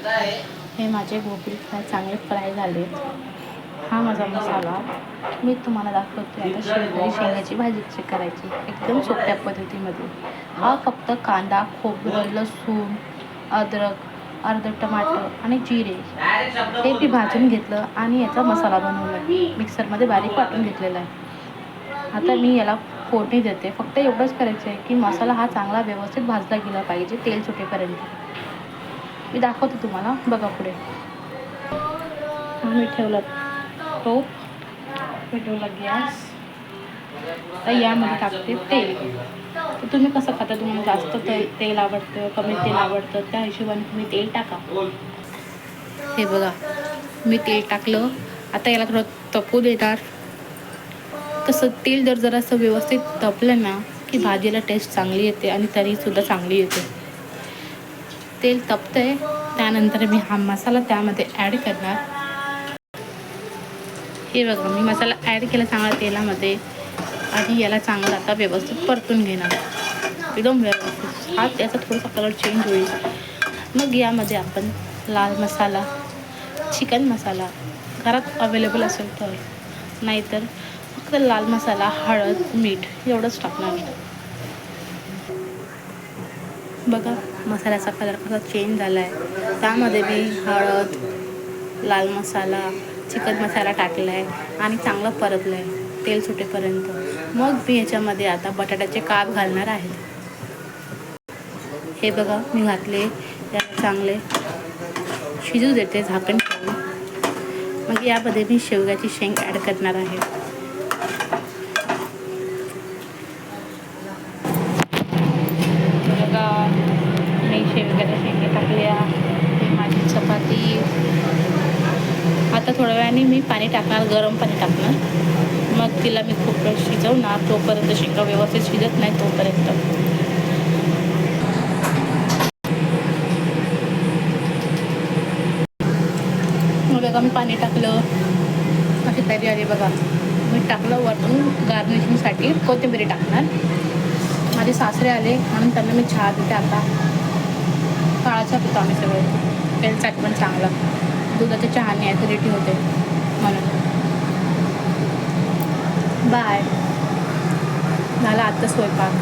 हे माझे गोबी फ्राय चांगले फ्राय झाले. हा माझा मसाला मी तुम्हाला दाखवते आता शेंगाची भाजी कशी करायची एकदम सोप्या पद्धतीमध्ये. हा फक्त कांदा, खोबरं, लसूण, अद्रक, अर्ध टमाटर आणि जिरे हे मी भाजून घेतलं आणि याचा मसाला बनवला. मिक्सरमध्ये बारीक वाटून घेतलेला आहे. आता मी याला फोडणी देते. फक्त एवढंच करायचं आहे की मसाला हा चांगला व्यवस्थित भाजला गेला पाहिजे तेल सुटेपर्यंत. मी दाखवते तुम्हाला, बघा पुढे. मी ठेवलं टोप, मी ठेवला गॅस. तर यामध्ये टाकते तेल. तर तुम्ही कसं खाता, तुम्हाला जास्त तेल आवडतं, कमी तेल आवडतं, त्या हिशोबाने तुम्ही तेल टाका. हे बघा, मी तेल टाकलं. आता याला थोडं तपू देणार. तसं तेल जरासं व्यवस्थित तपलं ना की भाजीला टेस्ट चांगली येते आणि तरीसुद्धा चांगली येते. तेल तपतंय, त्यानंतर मी हा मसाला त्यामध्ये ॲड करणार. हे बघा, मी मसाला ॲड केला चांगला तेलामध्ये आणि याला चांगलं आता व्यवस्थित परतून घेणार एकदम व्यवस्थित. हा त्याचा थोडासा कलर चेंज होईल. मग यामध्ये आपण लाल मसाला, चिकन मसाला घरात अवेलेबल असेल तर, नाहीतर फक्त लाल मसाला, हळद, मीठ एवढंच टाकणार. बघा मसाल्याचा कलर कसा चेंज झाला आहे. त्यामध्ये मी हळद, लाल मसाला, चिकन मसाला टाकला आहे आणि चांगलं परतलं आहे तेल सुटेपर्यंत. मग मी याच्यामध्ये आता बटाट्याचे काप घालणार आहे. हे बघा, मी घातले. याला चांगले शिजू देते झाकण ठेवून. मग यामध्ये मी शेवग्याची शेंग ॲड करणार आहे. बघा, मी शेवग्याच्या शेंगा टाकल्या. ही माझी चपाती. आता थोड्या वेळाने मी पाणी टाकणार, गरम पाणी टाकणार. मग तिला मी खूप वेळ शिजवणार तोपर्यंत शेंगा व्यवस्थित शिजत नाही तोपर्यंत. बघा, मी पाणी टाकलं, अशी तयारी आली. बघा, मी टाकलं. वरतून गार्निशिंगसाठी कोथिंबीर टाकणार. माझे सासरे आले म्हणून त्यांना मी चहा देते. आता काळा चहा पितो आम्ही सगळे, हेल्थसाठी पण चांगला. दुधाच्या चहाने ॲसिडिटी होते म्हणून. बाय. झाला आत्ता स्वयंपाक.